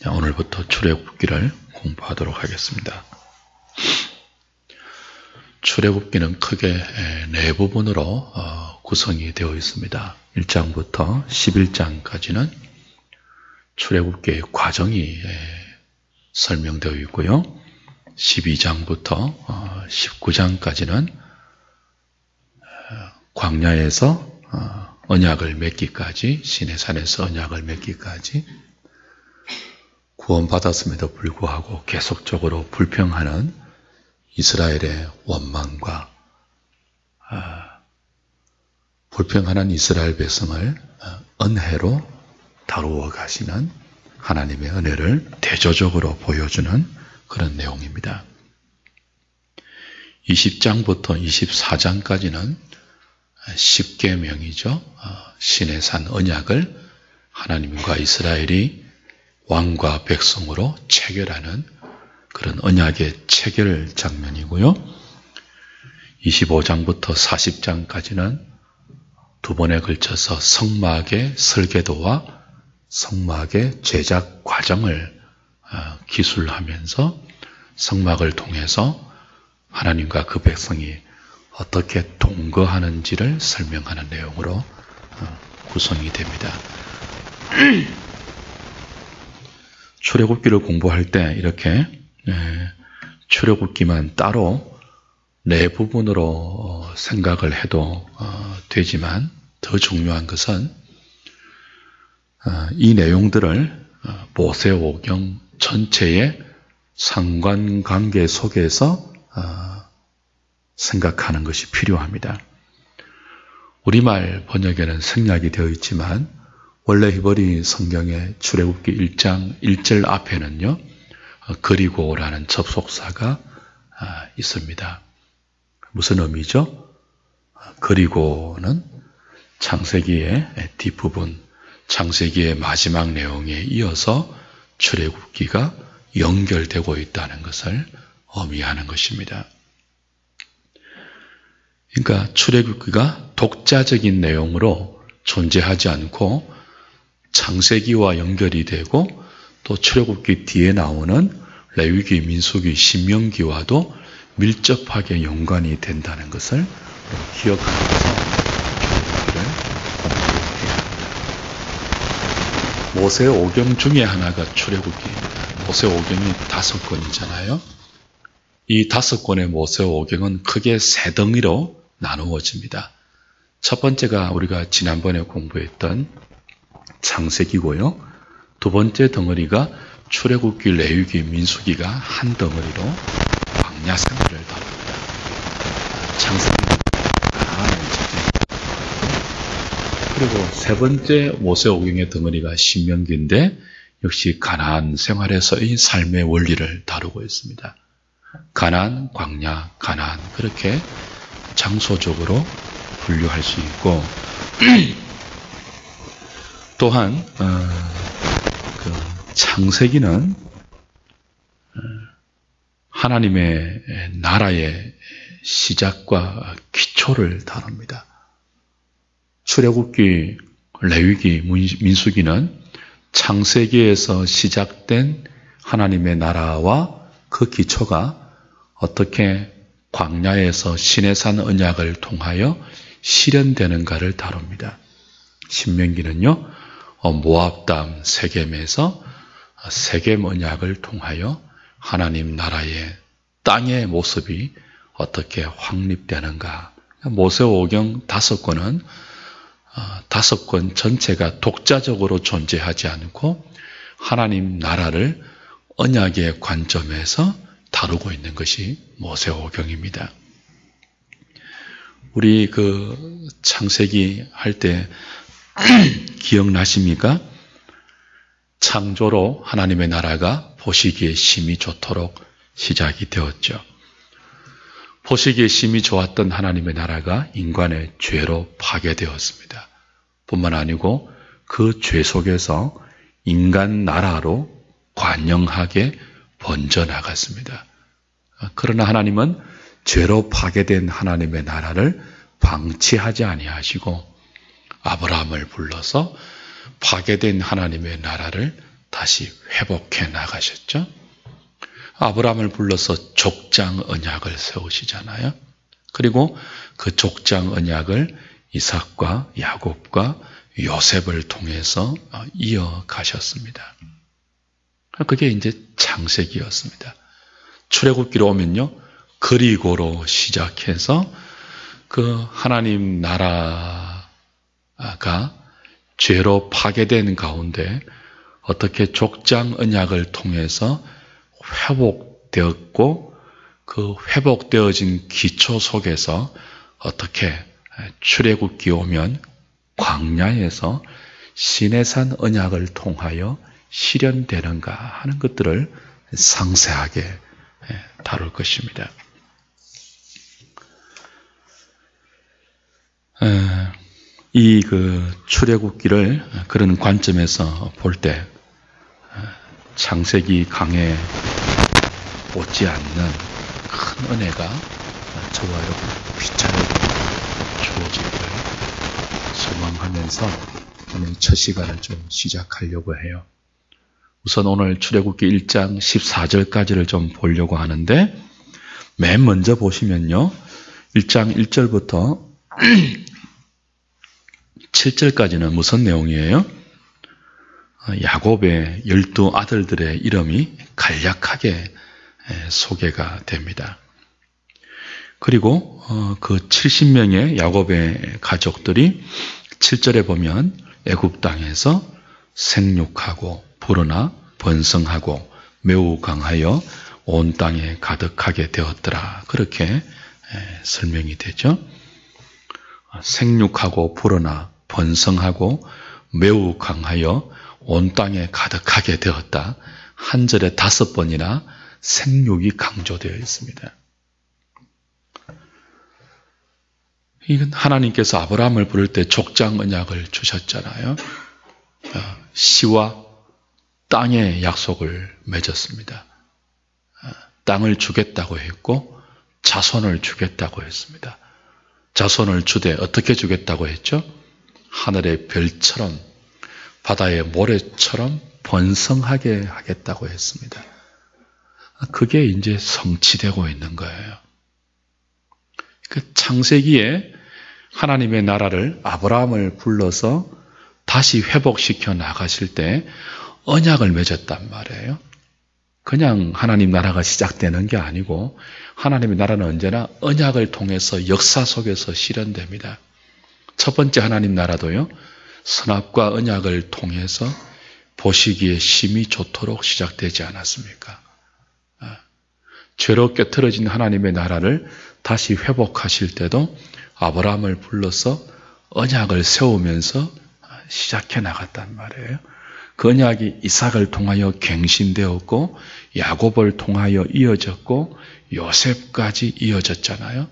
오늘부터 출애굽기를 공부하도록 하겠습니다. 출애굽기는 크게 네 부분으로 구성이 되어 있습니다. 1장부터 11장까지는 출애굽기의 과정이 설명되어 있고요. 12장부터 19장까지는 광야에서 언약을 맺기까지, 시내산에서 언약을 맺기까지 구원받았음에도 불구하고 계속적으로 불평하는 이스라엘의 원망과 불평하는 이스라엘 백성을 은혜로 다루어 가시는 하나님의 은혜를 대조적으로 보여주는 그런 내용입니다. 20장부터 24장까지는 십계명이죠. 시내산 언약을 하나님과 이스라엘이 왕과 백성으로 체결하는 그런 언약의 체결 장면이고요. 25장부터 40장까지는 두 번에 걸쳐서 성막의 설계도와 성막의 제작 과정을 기술하면서 성막을 통해서 하나님과 그 백성이 어떻게 동거하는지를 설명하는 내용으로 구성이 됩니다. 출애굽기를 공부할 때 이렇게 출애굽기만 따로 네 부분으로 생각을 해도 되지만 더 중요한 것은 이 내용들을 모세오경 전체의 상관관계 속에서 생각하는 것이 필요합니다. 우리말 번역에는 생략이 되어 있지만 원래 히브리 성경의 출애굽기 1장 1절 앞에는요, 그리고라는 접속사가 있습니다. 무슨 의미죠? 그리고는 창세기의 뒷부분, 창세기의 마지막 내용에 이어서 출애굽기가 연결되고 있다는 것을 의미하는 것입니다. 그러니까 출애굽기가 독자적인 내용으로 존재하지 않고 창세기와 연결이 되고 또 출애굽기 뒤에 나오는 레위기, 민수기, 신명기와도 밀접하게 연관이 된다는 것을 기억하면서 출애굽기를 공부해야 합니다. 모세오경 중에 하나가 출애굽기입니다. 모세오경이 5권이잖아요. 이 5권의 모세오경은 크게 세 덩이로 나누어집니다. 첫 번째가 우리가 지난번에 공부했던 창세기고요. 두 번째 덩어리가 출애굽기, 레위기, 민수기가 한 덩어리로 광야 생활을 다룹니다. 창세기는 가나안을 차지합니다. 그리고 세 번째 모세오경의 덩어리가 신명기인데 역시 가나안 생활에서의 삶의 원리를 다루고 있습니다. 가나안, 광야, 가나안 그렇게 장소적으로 분류할 수 있고 또한 창세기는 하나님의 나라의 시작과 기초를 다룹니다. 출애굽기, 레위기, 민수기는 창세기에서 시작된 하나님의 나라와 그 기초가 어떻게 광야에서 시내산 언약을 통하여 실현되는가를 다룹니다. 신명기는요, 모압 땅 세겜에서 세겜 언약을 통하여 하나님 나라의 땅의 모습이 어떻게 확립되는가. 모세오경 5권은 5권 전체가 독자적으로 존재하지 않고 하나님 나라를 언약의 관점에서 다루고 있는 것이 모세오경입니다. 우리 창세기 할 때 기억나십니까? 창조로 하나님의 나라가 보시기에 심히 좋도록 시작이 되었죠. 보시기에 심히 좋았던 하나님의 나라가 인간의 죄로 파괴되었습니다. 뿐만 아니고 그 죄 속에서 인간 나라로 관영하게 번져나갔습니다. 그러나 하나님은 죄로 파괴된 하나님의 나라를 방치하지 아니하시고 아브라함을 불러서 파괴된 하나님의 나라를 다시 회복해 나가셨죠. 아브라함을 불러서 족장 언약을 세우시잖아요. 그리고 그 족장 언약을 이삭과 야곱과 요셉을 통해서 이어가셨습니다. 그게 이제 창세기였습니다. 출애굽기로 오면요, 그리고로 시작해서 그 하나님 나라가 죄로 파괴된 가운데 어떻게 족장 언약을 통해서 회복되었고, 그 회복되어진 기초 속에서 어떻게 출애굽기 오면 광야에서 시내산 언약을 통하여 실현되는가 하는 것들을 상세하게 다룰 것입니다. 이 출애굽기를 그런 관점에서 볼 때 창세기 강에 오지 않는 큰 은혜가 저와 여러분 귀찮게 주어지기를 소망하면서 오늘 첫 시간을 좀 시작하려고 해요. 우선 오늘 출애굽기 1장 14절까지를 좀 보려고 하는데, 맨 먼저 보시면요, 1장 1절부터 7절까지는 무슨 내용이에요? 야곱의 12 아들들의 이름이 간략하게 소개가 됩니다. 그리고 그 70명의 야곱의 가족들이 7절에 보면 애굽 땅에서 생육하고 불어나 번성하고 매우 강하여 온 땅에 가득하게 되었더라. 그렇게 설명이 되죠. 생육하고 불어나 번성하고 매우 강하여 온 땅에 가득하게 되었다. 한 절에 5번이나 생육이 강조되어 있습니다. 이건 하나님께서 아브라함을 부를 때 족장 언약을 주셨잖아요. 씨와 땅의 약속을 맺었습니다. 땅을 주겠다고 했고 자손을 주겠다고 했습니다. 자손을 주되 어떻게 주겠다고 했죠? 하늘의 별처럼 바다의 모래처럼 번성하게 하겠다고 했습니다. 그게 이제 성취되고 있는 거예요. 그 창세기에 하나님의 나라를 아브라함을 불러서 다시 회복시켜 나가실 때 언약을 맺었단 말이에요. 그냥 하나님 나라가 시작되는 게 아니고 하나님의 나라는 언제나 언약을 통해서 역사 속에서 실현됩니다. 첫 번째 하나님 나라도요, 선악과 언약을 통해서 보시기에 심히 좋도록 시작되지 않았습니까? 죄로 꿰틀어진 하나님의 나라를 다시 회복하실 때도 아브라함을 불러서 언약을 세우면서 시작해 나갔단 말이에요. 그 언약이 이삭을 통하여 갱신되었고 야곱을 통하여 이어졌고 요셉까지 이어졌잖아요.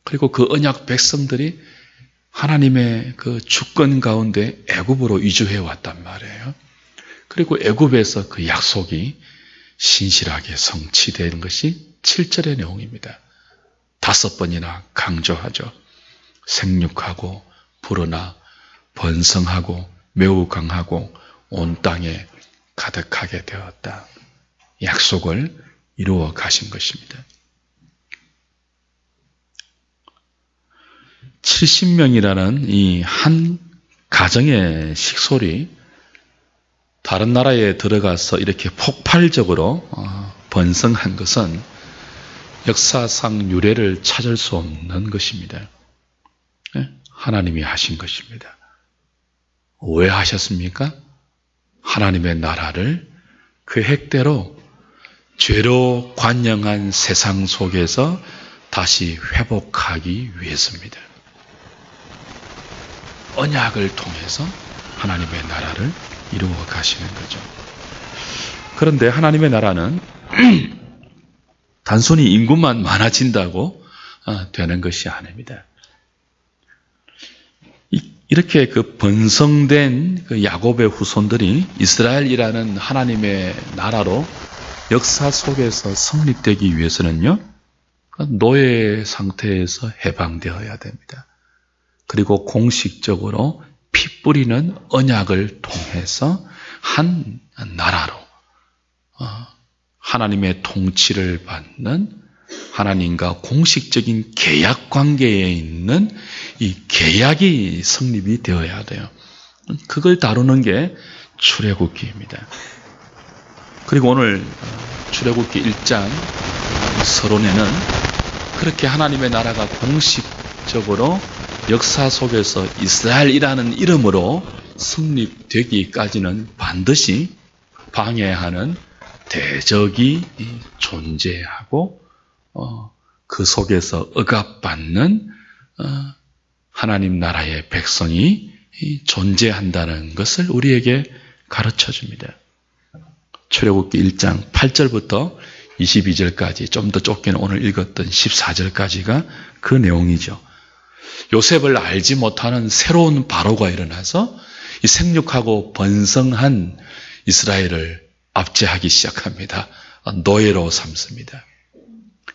그리고 그 언약 백성들이 하나님의 그 주권 가운데 애굽으로 이주해 왔단 말이에요. 그리고 애굽에서 그 약속이 신실하게 성취되는 것이 7절의 내용입니다. 5번이나 강조하죠. 생육하고 불어나 번성하고 매우 강하고 온 땅에 가득하게 되었다. 약속을 이루어 가신 것입니다. 70명이라는 이 한 가정의 식솔이 다른 나라에 들어가서 이렇게 폭발적으로 번성한 것은 역사상 유례를 찾을 수 없는 것입니다. 하나님이 하신 것입니다. 왜 하셨습니까? 하나님의 나라를 계획대로 죄로 관영한 세상 속에서 다시 회복하기 위해서입니다. 언약을 통해서 하나님의 나라를 이루어 가시는 거죠. 그런데 하나님의 나라는 단순히 인구만 많아진다고 되는 것이 아닙니다. 이렇게 그 번성된 그 야곱의 후손들이 이스라엘이라는 하나님의 나라로 역사 속에서 성립되기 위해서는요, 노예 상태에서 해방되어야 됩니다. 그리고 공식적으로 피 뿌리는 언약을 통해서 한 나라로 하나님의 통치를 받는 하나님과 공식적인 계약 관계에 있는 이 계약이 성립이 되어야 돼요. 그걸 다루는 게 출애굽기입니다. 그리고 오늘 출애굽기 1장 서론에는 그렇게 하나님의 나라가 공식적으로 역사 속에서 이스라엘이라는 이름으로 성립되기까지는 반드시 방해하는 대적이 존재하고 그 속에서 억압받는 하나님 나라의 백성이 존재한다는 것을 우리에게 가르쳐 줍니다. 출애굽기 1장 8절부터 22절까지 좀 더 좁게는 오늘 읽었던 14절까지가 그 내용이죠. 요셉을 알지 못하는 새로운 바로가 일어나서 이 생육하고 번성한 이스라엘을 압제하기 시작합니다. 노예로 삼습니다.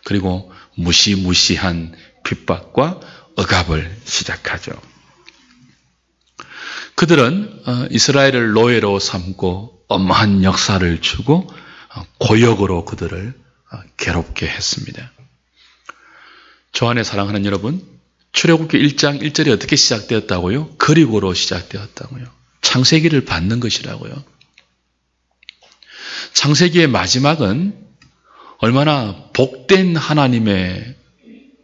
그리고 무시무시한 핍박과 억압을 시작하죠. 그들은 이스라엘을 노예로 삼고 엄한 역사를 주고 고역으로 그들을 괴롭게 했습니다. 저 안에 사랑하는 여러분, 출애굽기 1장 1절이 어떻게 시작되었다고요? 그리고로 시작되었다고요. 창세기를 받는 것이라고요. 창세기의 마지막은 얼마나 복된 하나님의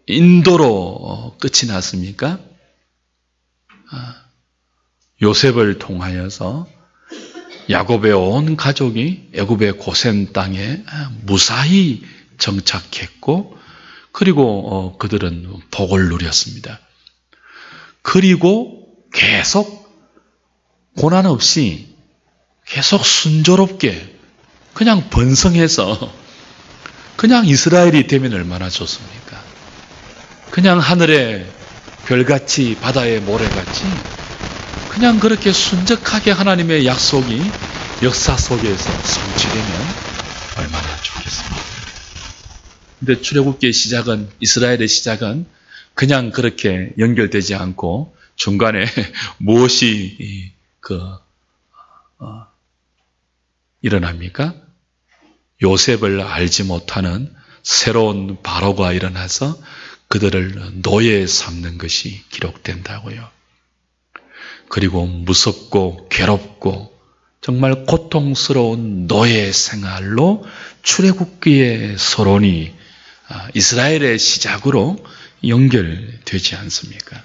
인도로 끝이 났습니까? 요셉을 통하여서 야곱의 온 가족이 애굽의 고센 땅에 무사히 정착했고 그리고 그들은 복을 누렸습니다. 그리고 계속 고난 없이 계속 순조롭게 그냥 번성해서 그냥 이스라엘이 되면 얼마나 좋습니까? 그냥 하늘의 별같이 바다의 모래같이 그냥 그렇게 순적하게 하나님의 약속이 역사 속에서 성취되면 얼마나 좋겠습니까? 근데 출애굽기의 시작은, 이스라엘의 시작은 그냥 그렇게 연결되지 않고 중간에 무엇이 일어납니까? 요셉을 알지 못하는 새로운 바로가 일어나서 그들을 노예에 삼는 것이 기록된다고요. 그리고 무섭고 괴롭고 정말 고통스러운 노예 생활로 출애굽기의 서론이 이스라엘의 시작으로 연결되지 않습니까?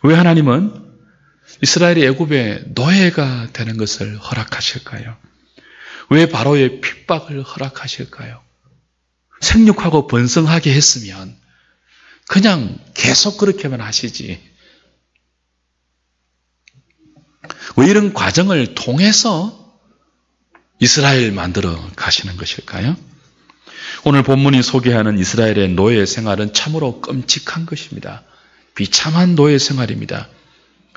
왜 하나님은 이스라엘이 애굽의 노예가 되는 것을 허락하실까요? 왜 바로의 핍박을 허락하실까요? 생육하고 번성하게 했으면 그냥 계속 그렇게만 하시지. 왜 이런 과정을 통해서 이스라엘 만들어 가시는 것일까요? 오늘 본문이 소개하는 이스라엘의 노예 생활은 참으로 끔찍한 것입니다. 비참한 노예 생활입니다.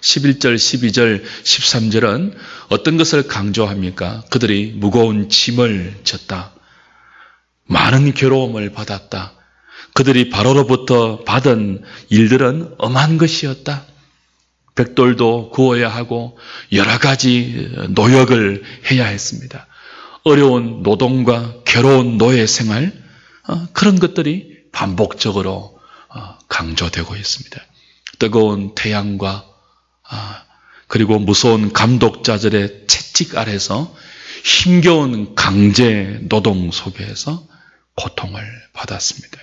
11절, 12절, 13절은 어떤 것을 강조합니까? 그들이 무거운 짐을 졌다. 많은 괴로움을 받았다. 그들이 바로로부터 받은 일들은 엄한 것이었다. 벽돌도 구워야 하고 여러 가지 노역을 해야 했습니다. 어려운 노동과 괴로운 노예 생활, 그런 것들이 반복적으로 강조되고 있습니다. 뜨거운 태양과 그리고 무서운 감독자들의 채찍 아래서 힘겨운 강제 노동 속에서 고통을 받았습니다.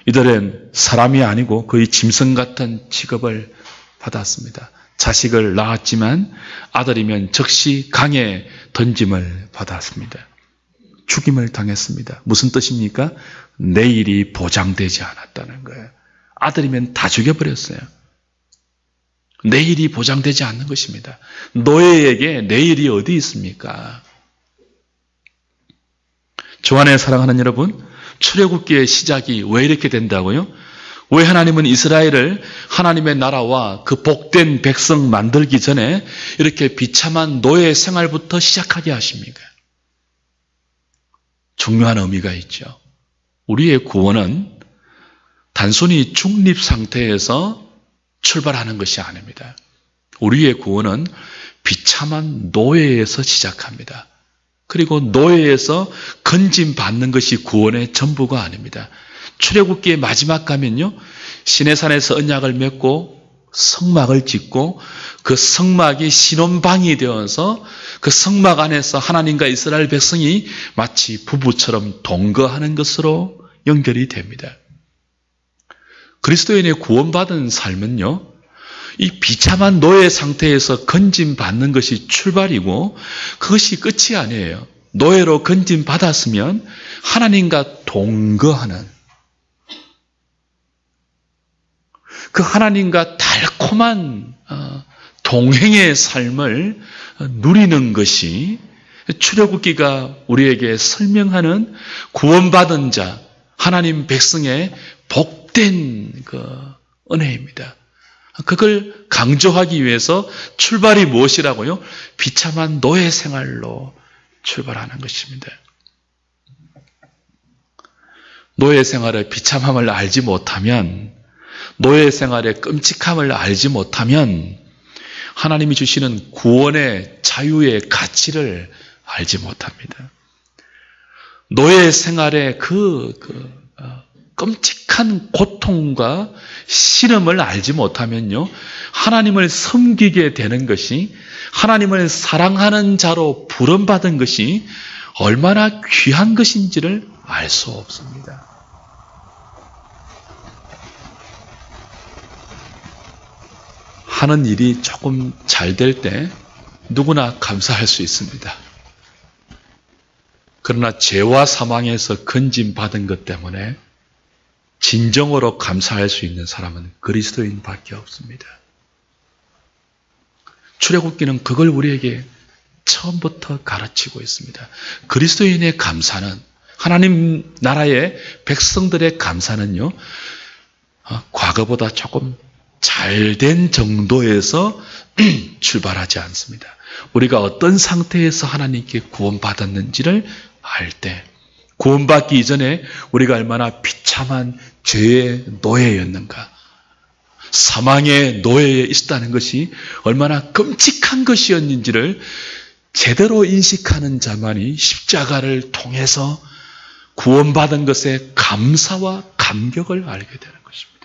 이들은 사람이 아니고 거의 짐승 같은 취급을 받았습니다. 자식을 낳았지만 아들이면 즉시 강에 던짐을 받았습니다. 죽임을 당했습니다. 무슨 뜻입니까? 내일이 보장되지 않았다는 거예요. 아들이면 다 죽여버렸어요. 내일이 보장되지 않는 것입니다. 노예에게 내일이 어디 있습니까? 주 안에 사랑하는 여러분, 출애굽기의 시작이 왜 이렇게 된다고요? 왜 하나님은 이스라엘을 하나님의 나라와 그 복된 백성 만들기 전에 이렇게 비참한 노예 생활부터 시작하게 하십니까? 중요한 의미가 있죠. 우리의 구원은 단순히 중립 상태에서 출발하는 것이 아닙니다. 우리의 구원은 비참한 노예에서 시작합니다. 그리고 노예에서 건짐받는 것이 구원의 전부가 아닙니다. 출애굽기의 마지막 가면요, 시내산에서 언약을 맺고 성막을 짓고 그 성막이 신혼방이 되어서 그 성막 안에서 하나님과 이스라엘 백성이 마치 부부처럼 동거하는 것으로 연결이 됩니다. 그리스도인의 구원받은 삶은요, 이 비참한 노예 상태에서 건짐받는 것이 출발이고 그것이 끝이 아니에요. 노예로 건짐받았으면 하나님과 동거하는, 그 하나님과 달콤한 동행의 삶을 누리는 것이 출애굽기가 우리에게 설명하는 구원받은 자, 하나님 백성의 복된 그 은혜입니다. 그걸 강조하기 위해서 출발이 무엇이라고요? 비참한 노예 생활로 출발하는 것입니다. 노예 생활의 비참함을 알지 못하면, 노예 생활의 끔찍함을 알지 못하면 하나님이 주시는 구원의 자유의 가치를 알지 못합니다. 노예 생활의 끔찍한 고통과 시름을 알지 못하면요, 하나님을 섬기게 되는 것이, 하나님을 사랑하는 자로 부름받은 것이 얼마나 귀한 것인지를 알 수 없습니다. 하는 일이 조금 잘 될 때 누구나 감사할 수 있습니다. 그러나 죄와 사망에서 건짐받은 것 때문에 진정으로 감사할 수 있는 사람은 그리스도인밖에 없습니다. 출애굽기는 그걸 우리에게 처음부터 가르치고 있습니다. 그리스도인의 감사는, 하나님 나라의 백성들의 감사는요, 과거보다 조금 잘된 정도에서 출발하지 않습니다. 우리가 어떤 상태에서 하나님께 구원받았는지를 알 때, 구원받기 이전에 우리가 얼마나 비참한 죄의 노예였는가, 사망의 노예에 있었다는 것이 얼마나 끔찍한 것이었는지를 제대로 인식하는 자만이 십자가를 통해서 구원받은 것에 감사와 감격을 알게 되는 것입니다.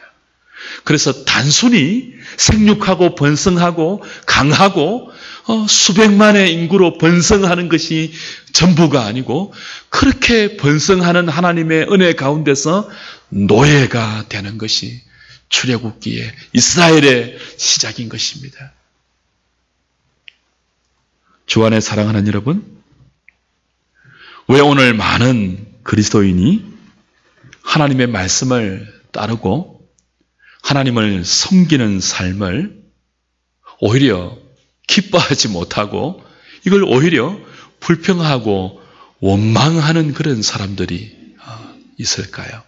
그래서 단순히 생육하고 번성하고 강하고 수백만의 인구로 번성하는 것이 전부가 아니고, 그렇게 번성하는 하나님의 은혜 가운데서 노예가 되는 것이 출애굽기의 이스라엘의 시작인 것입니다. 주 안에 사랑하는 여러분, 왜 오늘 많은 그리스도인이 하나님의 말씀을 따르고 하나님을 섬기는 삶을 오히려 기뻐하지 못하고 이걸 오히려 불평하고 원망하는 그런 사람들이 있을까요?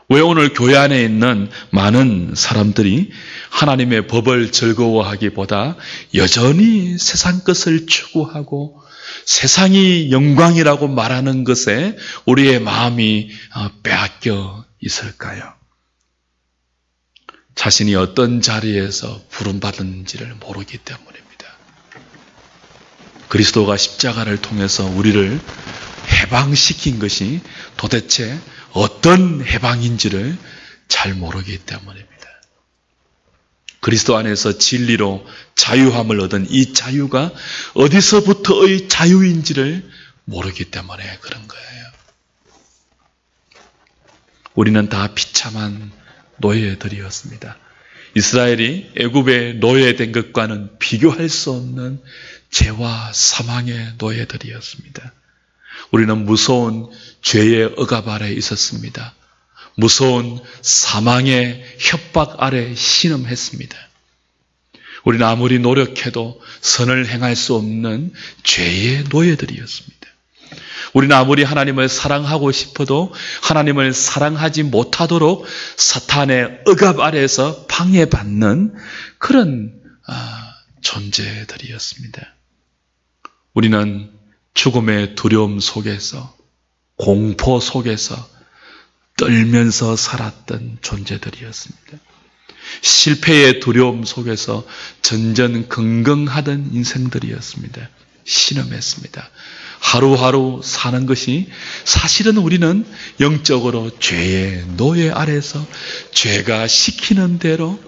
왜 오늘 교회 안에 있는 많은 사람들이 하나님의 법을 즐거워하기보다 여전히 세상 것을 추구하고 세상이 영광이라고 말하는 것에 우리의 마음이 빼앗겨 있을까요? 자신이 어떤 자리에서 부름받은지를 모르기 때문입니다. 그리스도가 십자가를 통해서 우리를 해방시킨 것이 도대체 어떤 해방인지를 잘 모르기 때문입니다. 그리스도 안에서 진리로 자유함을 얻은 이 자유가 어디서부터의 자유인지를 모르기 때문에 그런 거예요. 우리는 다 비참한 노예들이었습니다. 이스라엘이 애굽의 노예된 것과는 비교할 수 없는 죄와 사망의 노예들이었습니다. 우리는 무서운 죄의 억압 아래 있었습니다. 무서운 사망의 협박 아래 신음했습니다. 우리는 아무리 노력해도 선을 행할 수 없는 죄의 노예들이었습니다. 우리는 아무리 하나님을 사랑하고 싶어도 하나님을 사랑하지 못하도록 사탄의 억압 아래에서 방해받는 그런 존재들이었습니다. 우리는 죽음의 두려움 속에서, 공포 속에서 떨면서 살았던 존재들이었습니다. 실패의 두려움 속에서 전전긍긍하던 인생들이었습니다. 신음했습니다. 하루하루 사는 것이 사실은 우리는 영적으로 죄의 노예 아래서 죄가 시키는 대로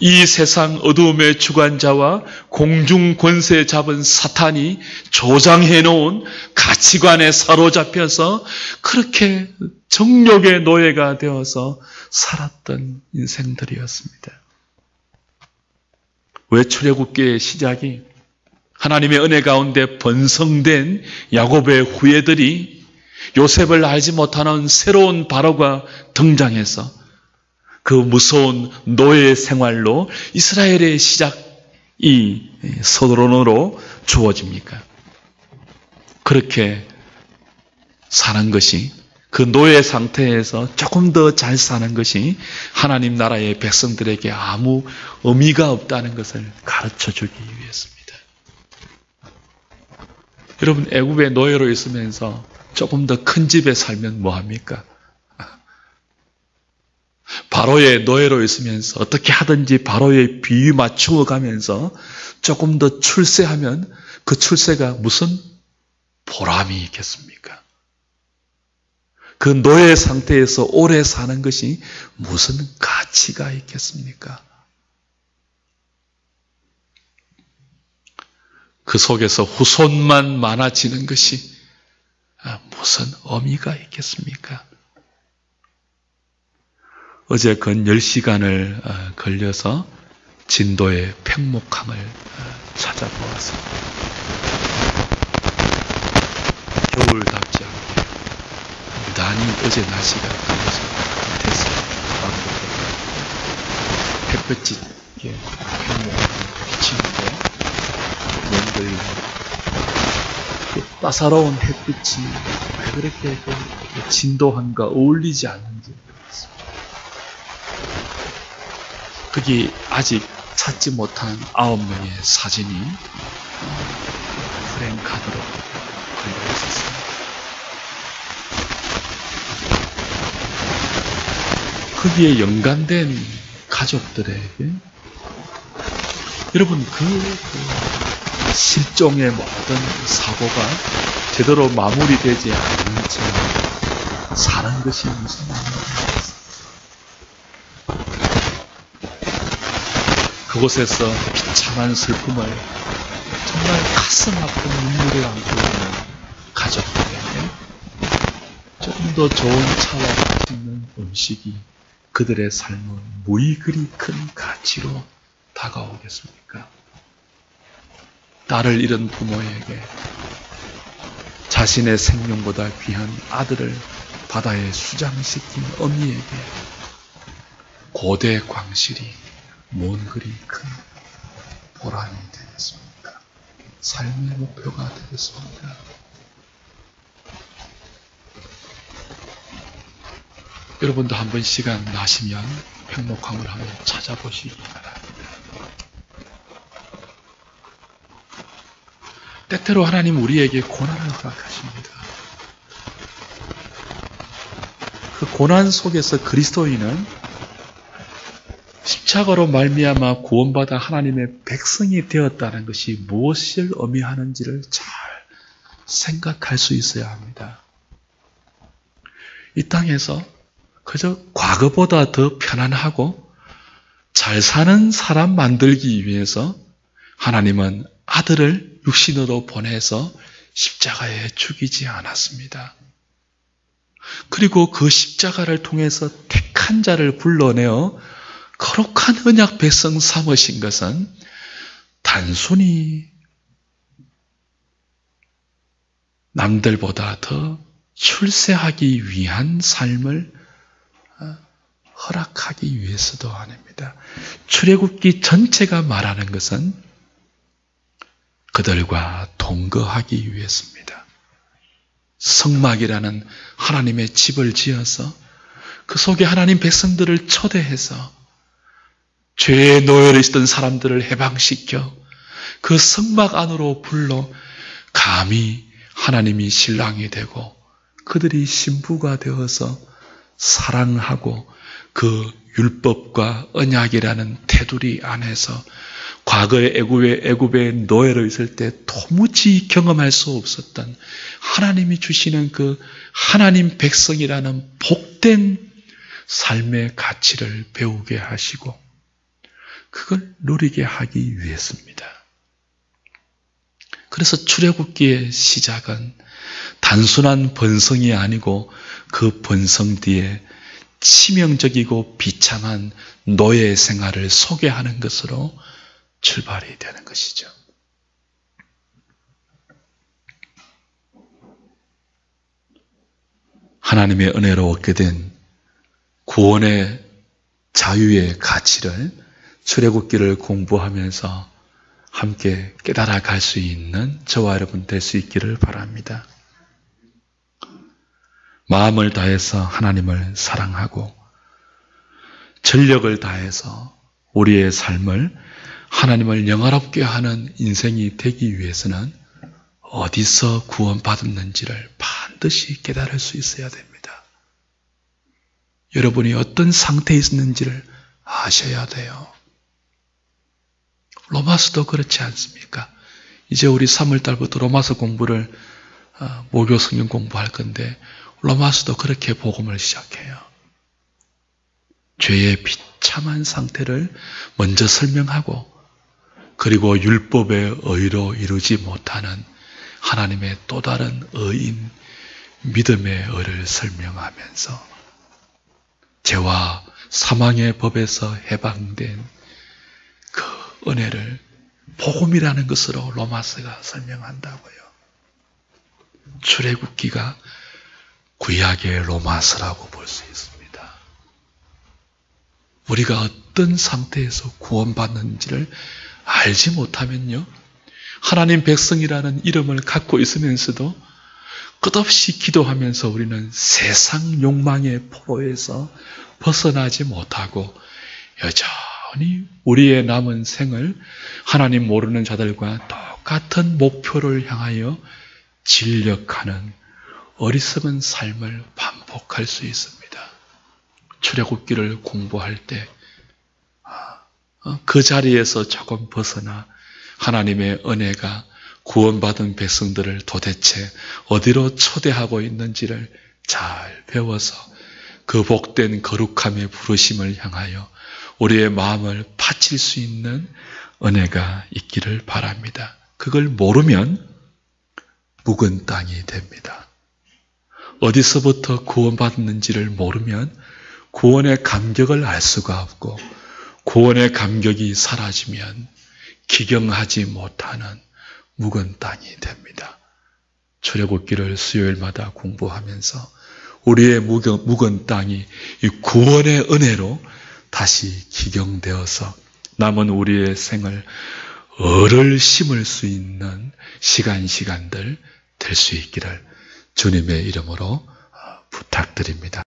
이 세상 어두움의 주관자와 공중 권세 잡은 사탄이 조장해 놓은 가치관에 사로잡혀서 그렇게 정욕의 노예가 되어서 살았던 인생들이었습니다. 왜 출애굽기의 시작이 하나님의 은혜 가운데 번성된 야곱의 후예들이 요셉을 알지 못하는 새로운 바로가 등장해서 그 무서운 노예 생활로 이스라엘의 시작이 서론으로 주어집니까? 그렇게 사는 것이, 그 노예 상태에서 조금 더 잘 사는 것이 하나님 나라의 백성들에게 아무 의미가 없다는 것을 가르쳐주기 위해서입니다. 여러분, 애굽의 노예로 있으면서 조금 더 큰 집에 살면 뭐합니까? 바로의 노예로 있으면서 어떻게 하든지 바로의 비위 맞추어 가면서 조금 더 출세하면 그 출세가 무슨 보람이 있겠습니까? 그 노예 상태에서 오래 사는 것이 무슨 가치가 있겠습니까? 그 속에서 후손만 많아지는 것이 무슨 의미가 있겠습니까? 어제 근 10시간을 걸려서 진도의 팽목항을 찾아보았습니다. 겨울답지 않게 유난히 어제 날씨가 더워서 됐습니다. 햇볕이 팽목항을 비치는데 연들 그 따사로운 햇빛이 왜 그렇게 그 진도항과 어울리지 않는지 모르겠습니다. 거기 아직 찾지 못한 9명의 사진이 프랭카드로 걸려 있었습니다. 거기에 연관된 가족들에게 여러분 그 실종의 모든 사고가 제대로 마무리되지 않는 채 사는 것이 무슨 말입니까? 그곳에서 비참한 슬픔을 정말 가슴 아픈 눈물을 안고 있는 가족들에게 조금 더 좋은 차와 맛있는 음식이 그들의 삶은 무이 그리 큰 가치로 다가오겠습니까? 딸을 잃은 부모에게 자신의 생명보다 귀한 아들을 바다에 수장시킨 어미에게 고대 광실이 뭔 그리 큰 보람이 되겠습니까? 삶의 목표가 되겠습니다. 여러분도 한번 시간 나시면 팽목항을 한번 찾아보시기 바랍니다. 때때로 하나님 우리에게 고난을 허락하십니다. 그 고난 속에서 그리스도인은 십자가로 말미암아 구원받아 하나님의 백성이 되었다는 것이 무엇을 의미하는지를 잘 생각할 수 있어야 합니다. 이 땅에서 그저 과거보다 더 편안하고 잘 사는 사람 만들기 위해서 하나님은 아들을 육신으로 보내서 십자가에 죽이지 않았습니다. 그리고 그 십자가를 통해서 택한 자를 불러내어 거룩한 언약 백성 삼으신 것은 단순히 남들보다 더 출세하기 위한 삶을 허락하기 위해서도 아닙니다. 출애굽기 전체가 말하는 것은 그들과 동거하기 위해서입니다. 성막이라는 하나님의 집을 지어서 그 속에 하나님 백성들을 초대해서 죄의 노예로 있던 사람들을 해방시켜 그 성막 안으로 불러 감히 하나님이 신랑이 되고 그들이 신부가 되어서 사랑하고 그 율법과 언약이라는 테두리 안에서 과거의 애굽의 노예로 있을 때 도무지 경험할 수 없었던 하나님이 주시는 그 하나님 백성이라는 복된 삶의 가치를 배우게 하시고 그걸 누리게 하기 위해서입니다. 그래서 출애굽기의 시작은 단순한 번성이 아니고 그 번성 뒤에 치명적이고 비참한 노예 생활을 소개하는 것으로 출발이 되는 것이죠. 하나님의 은혜로 얻게 된 구원의 자유의 가치를 출애굽기를 공부하면서 함께 깨달아 갈 수 있는 저와 여러분 될 수 있기를 바랍니다. 마음을 다해서 하나님을 사랑하고 전력을 다해서 우리의 삶을 하나님을 영화롭게 하는 인생이 되기 위해서는 어디서 구원받았는지를 반드시 깨달을 수 있어야 됩니다. 여러분이 어떤 상태에 있는지를 아셔야 돼요. 로마서도 그렇지 않습니까? 이제 우리 3월달부터 로마서 공부를 모교 성경 공부할 건데 로마서도 그렇게 복음을 시작해요. 죄의 비참한 상태를 먼저 설명하고 그리고 율법의 의로 이루지 못하는 하나님의 또 다른 의인 믿음의 의를 설명하면서 죄와 사망의 법에서 해방된 그 은혜를 복음이라는 것으로 로마서가 설명한다고요. 출애굽기가 구약의 로마서라고 볼 수 있습니다. 우리가 어떤 상태에서 구원받는지를 알지 못하면요, 하나님 백성이라는 이름을 갖고 있으면서도 끝없이 기도하면서 우리는 세상 욕망의 포로에서 벗어나지 못하고 여전히 우리의 남은 생을 하나님 모르는 자들과 똑같은 목표를 향하여 진력하는 어리석은 삶을 반복할 수 있습니다. 출애굽기를 공부할 때 그 자리에서 조금 벗어나 하나님의 은혜가 구원받은 백성들을 도대체 어디로 초대하고 있는지를 잘 배워서 그 복된 거룩함의 부르심을 향하여 우리의 마음을 바칠 수 있는 은혜가 있기를 바랍니다. 그걸 모르면 묵은 땅이 됩니다. 어디서부터 구원받는지를 모르면 구원의 감격을 알 수가 없고 구원의 감격이 사라지면 기경하지 못하는 묵은 땅이 됩니다. 출애굽기를 수요일마다 공부하면서 우리의 묵은 땅이 이 구원의 은혜로 다시 기경되어서 남은 우리의 생을 을을 심을 수 있는 시간들 될 수 있기를 주님의 이름으로 부탁드립니다.